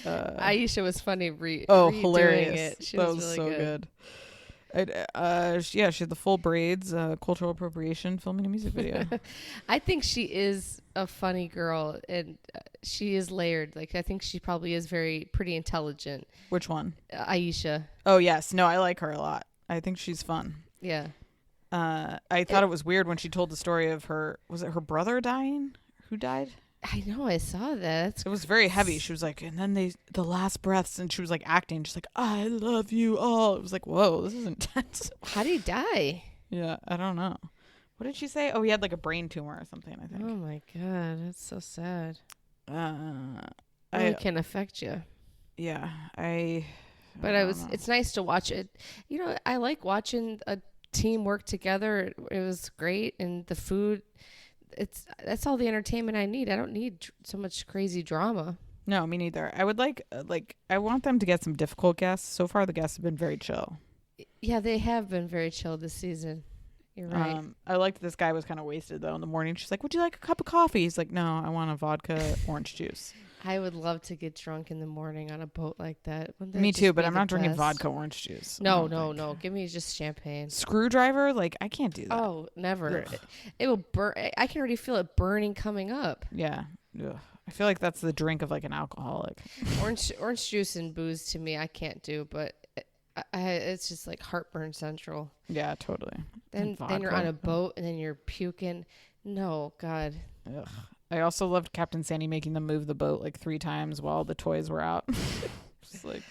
Aisha was funny. Hilarious. It. She that was was really so good. She had the full braids, cultural appropriation, filming a music video. I think she is a funny girl, and she is layered. Like, I think she probably is pretty intelligent. Which one? Aisha. Oh yes, no, I like her a lot. I think she's fun. Yeah. I thought it was weird when she told the story of was it her brother dying? Who died? I know, I saw that. It was very heavy. She was like, and then the last breaths, and she was like acting. She's like, I love you all. It was like, whoa, this is intense. How did he die? Yeah, I don't know. What did she say? Oh, he had like a brain tumor or something, I think. Oh my God, that's so sad. It It can affect you. Yeah, But it's nice to watch it. You know, I like watching a team work together. It was great, and the food. That's all the entertainment I need. I don't need so much crazy drama. No, me neither. I would like I want them to get some difficult guests. So far, the guests have been very chill. Yeah, they have been very chill this season. You're right. I liked this guy was kind of wasted though in the morning. She's like, "Would you like a cup of coffee?" He's like, "No, I want a vodka orange juice." I would love to get drunk in the morning on a boat like that. Wouldn't that Me just too, be but I'm the not drinking best? vodka orange juice. No. Give me just champagne. Screwdriver, like I can't do that. Oh, never. Ugh. It will burn. I can already feel it burning coming up. Yeah. Ugh. I feel like that's the drink of like an alcoholic. Orange juice and booze to me, I can't do, but it's just like heartburn central. Yeah, totally. Then you're on a boat and then you're puking. No, God. Ugh. I also loved Captain Sandy making them move the boat like 3 times while the toys were out. Just like,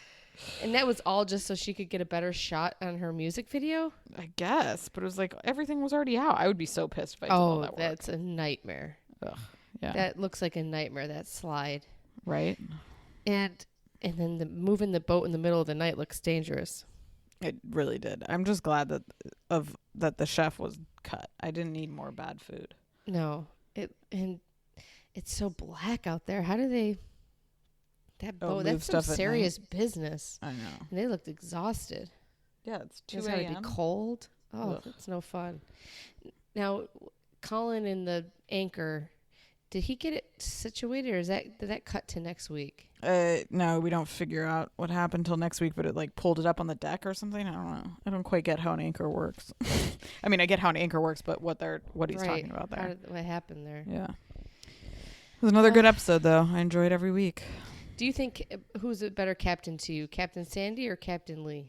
and that was all just so she could get a better shot on her music video? I guess, but it was like everything was already out. I would be so pissed if I did all that work. That's a nightmare. Ugh. Yeah. That looks like a nightmare, that slide. Right? And then moving the boat in the middle of the night looks dangerous. It really did. I'm just glad that the chef was cut. I didn't need more bad food. No. It's so black out there. How do they... That boat, that's some serious business. I know. And they looked exhausted. Yeah, it's 2 It's a.m. got to be cold. Oh, Ugh. that's no fun. Now, Colin and the anchor, did he get it situated, or did that cut to next week? No, we don't figure out what happened till next week, but it like pulled it up on the deck or something. I don't know. I don't quite get how an anchor works. I mean, I get how an anchor works, but what he's talking about there. What happened there? Yeah. It was another good episode, though. I enjoy it every week. Do you think who's a better captain to you, Captain Sandy or Captain Lee?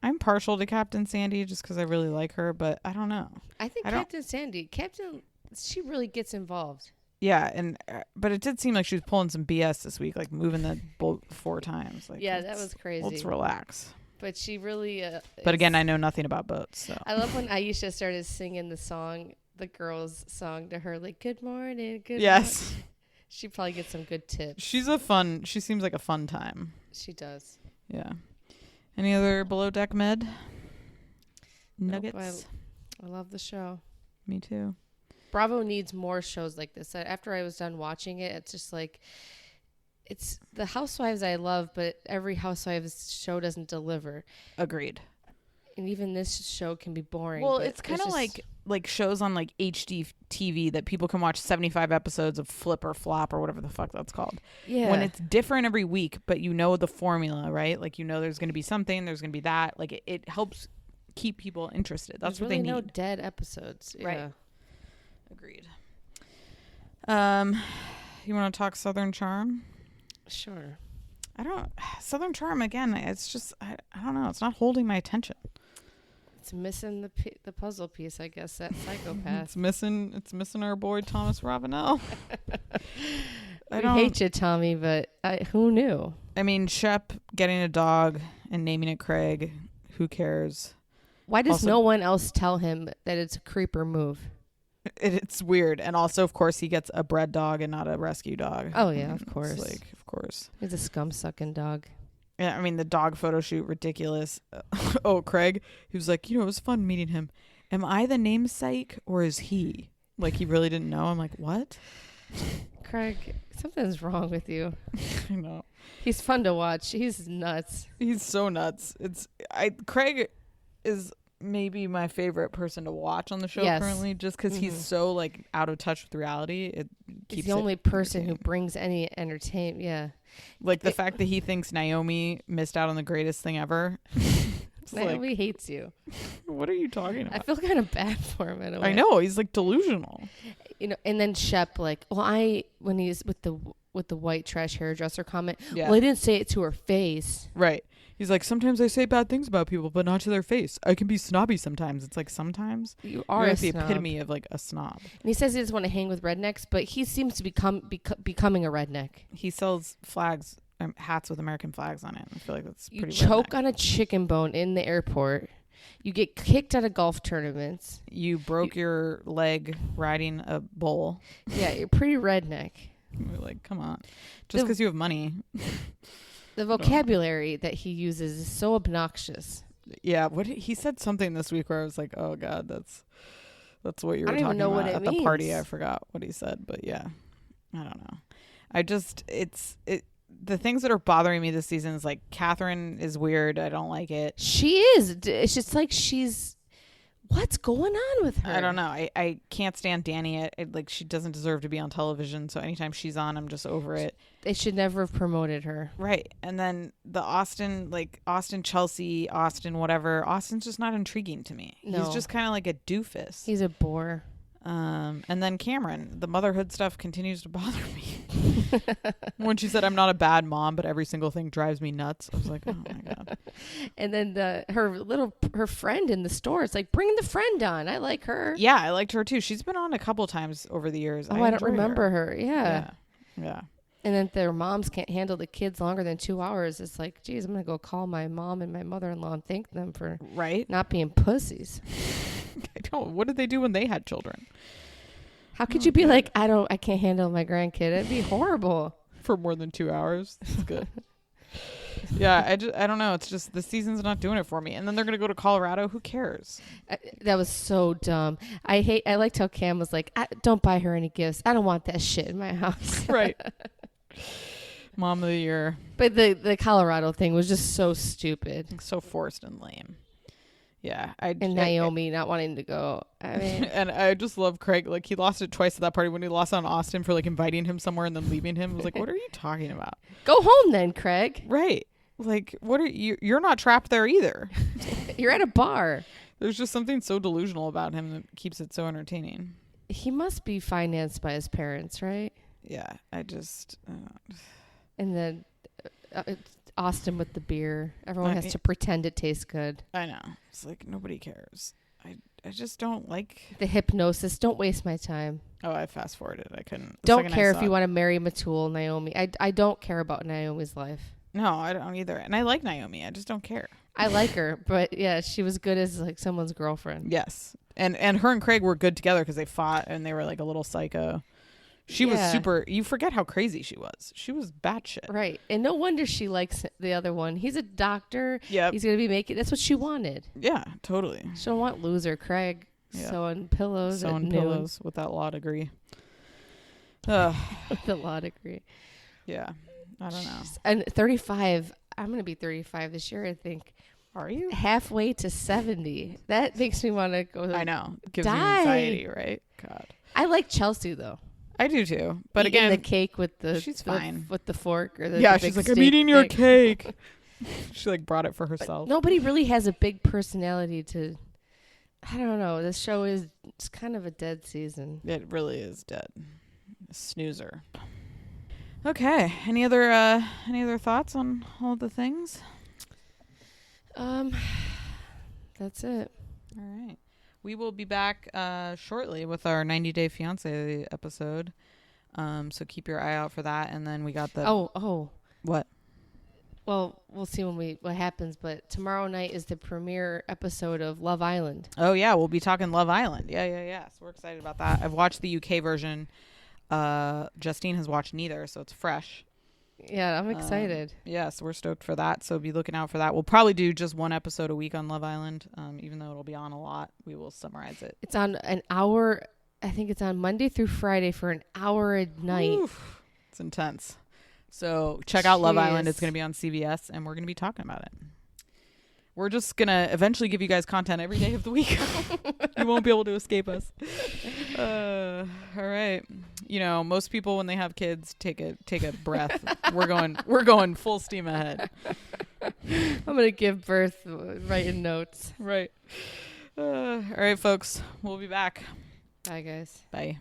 I'm partial to Captain Sandy just because I really like her, but I don't know. I think Captain Sandy, she really gets involved. Yeah, but it did seem like she was pulling some BS this week, like moving the boat 4 times. Like, yeah, that was crazy. Let's relax. But she really... but again, I know nothing about boats, so... I love when Aisha started singing the girls' song to her, like, good morning, good Yes. morning. She probably gets some good tips. She seems like a fun time. She does. Yeah. Any other below deck med? Nuggets? Nope, I love the show. Me too. Bravo needs more shows like this. After I was done watching it, it's just like... It's the Housewives I love, but every Housewives show doesn't deliver. Agreed. And even this show can be boring. Well, it's kind of like shows on like HD TV that people can watch 75 episodes of Flip or Flop or whatever the fuck that's called. Yeah. When it's different every week, but you know the formula, right? Like you know there's going to be something, there's going to be that. Like it helps keep people interested. That's what really they need. no dead episodes. Yeah. Right. Agreed. You want to talk Southern Charm? Sure. Southern Charm again. It's just I don't know. It's not holding my attention. It's missing the puzzle piece, I guess. That psychopath. It's missing our boy Thomas Ravenel. I hate you, Tommy, but who knew? I mean, Shep getting a dog and naming it Craig. Who cares? Why does Also, no one else tell him that it's a creeper move? It's weird. And also, of course, he gets a bred dog and not a rescue dog. Oh, yeah, of course. It's like, of course. He's a scum-sucking dog. Yeah, I mean, the dog photo shoot, ridiculous. Oh, Craig, he was like, it was fun meeting him. Am I the namesake or is he? Like, he really didn't know. I'm like, what? Craig, something's wrong with you. I know. He's fun to watch. He's nuts. He's so nuts. Craig is maybe my favorite person to watch on the show currently, just because he's so like out of touch with reality. It keeps He's the only person who brings any entertainment. Yeah, like the fact that he thinks Naomi missed out on the greatest thing ever. Naomi hates you. What are you talking about? I feel kind of bad for him in a way. I know, he's like delusional. And then Shep when he's with the white trash hairdresser comment. Yeah. Well, I didn't say it to her face. Right. He's like, sometimes I say bad things about people, but not to their face. I can be snobby sometimes. It's like, sometimes you are like a the snob. epitome of like a snob. And he says he doesn't want to hang with rednecks, but he seems to becoming a redneck. He sells flags, hats with American flags on it. I feel like that's pretty. You choke redneck. on a chicken bone in the airport. You get kicked out of golf tournaments. You broke your leg riding a bull. Yeah, you're pretty redneck. We're like, come on, just because you have money. The vocabulary that he uses is so obnoxious. Yeah, he said something this week where I was like, oh god, that's what you were talking about at the party. I forgot what he said, but yeah, I don't know. The things that are bothering me this season is like Catherine is weird. I don't like it. She is. It's just like what's going on with her? I don't know. I can't stand Danny. Like she doesn't deserve to be on television. So anytime she's on, I'm just over it. They should never have promoted her. Right. And then the Austin Chelsea, Austin, whatever. Austin's just not intriguing to me. No. He's just kind of like a doofus. He's a bore. And then Cameron, the motherhood stuff continues to bother me. When she said, I'm not a bad mom, but every single thing drives me nuts. I was like, oh my God. And then her friend in the store, it's like, bring the friend on. I like her. Yeah, I liked her too. She's been on a couple times over the years. Oh, I don't remember her. Yeah. And then their moms can't handle the kids longer than 2 hours. It's like, geez, I'm going to go call my mom and my mother-in-law and thank them for not being pussies. I don't. What did they do when they had children? How could you be like, I can't handle my grandkid? It'd be horrible. For more than 2 hours. That's good. Yeah, I don't know. It's just the season's not doing it for me. And then they're going to go to Colorado. Who cares? That was so dumb. I liked how Cam was like, don't buy her any gifts. I don't want that shit in my house. Right. Mom of the year. But the Colorado thing was just so stupid. So forced and lame. Yeah. And Naomi not wanting to go. I mean, and I just love Craig. Like, he lost it twice at that party when he lost on Austin for like inviting him somewhere and then leaving him. I was like, what are you talking about? Go home then, Craig. Right. Like, what are you? You're not trapped there either. You're at a bar. There's just something so delusional about him that keeps it so entertaining. He must be financed by his parents, right? Yeah. And then Austin with the beer. Everyone has to pretend it tastes good. I know. It's like nobody cares. I just don't like the hypnosis. Don't waste my time. Oh, I fast forwarded. I couldn't. Don't care if you want to marry Matul, Naomi. I don't care about Naomi's life. No, I don't either. And I like Naomi. I just don't care. I like her, but yeah, she was good as like someone's girlfriend. Yes. And her and Craig were good together because they fought and they were like a little psycho. She was super. You forget how crazy she was. She was batshit. Right. And no wonder she likes the other one. He's a doctor. Yeah. He's going to be making. That's what she wanted. Yeah, totally. She don't want loser Craig sewing pillows. Sewing pillows with that law degree. With the law degree. Yeah. I don't know. And 35. I'm going to be 35 this year, I think. Are you? Halfway to 70. That makes me want to go. I know. Gives you anxiety, right? God. I like Chelsea, though. I do too, but eating again, the cake with she's fine with the fork or the she's like, I'm eating your cake. She like brought it for herself. But nobody really has a big personality to. I don't know. This show it's kind of a dead season. It really is dead. A snoozer. Okay. Any other thoughts on all the things? That's it. All right. We will be back shortly with our 90 Day Fiancé episode. So keep your eye out for that. And then we got the... Oh. What? Well, we'll see what happens. But tomorrow night is the premiere episode of Love Island. Oh, yeah. We'll be talking Love Island. Yeah. So we're excited about that. I've watched the UK version. Justine has watched neither, so it's fresh. Yeah, I'm excited. So we're stoked for that. So be looking out for that. We'll probably do just one episode a week on Love Island. Even though it'll be on a lot, we will summarize it. It's on an hour. I think it's on Monday through Friday for an hour a night. Oof, it's intense. So check out Love Island. It's going to be on CBS, and we're going to be talking about it. We're just going to eventually give you guys content every day of the week. You won't be able to escape us. All right. You know, most people when they have kids take a breath. We're going full steam ahead. I'm going to give birth writing notes. Right. All right, folks. We'll be back. Bye, guys. Bye.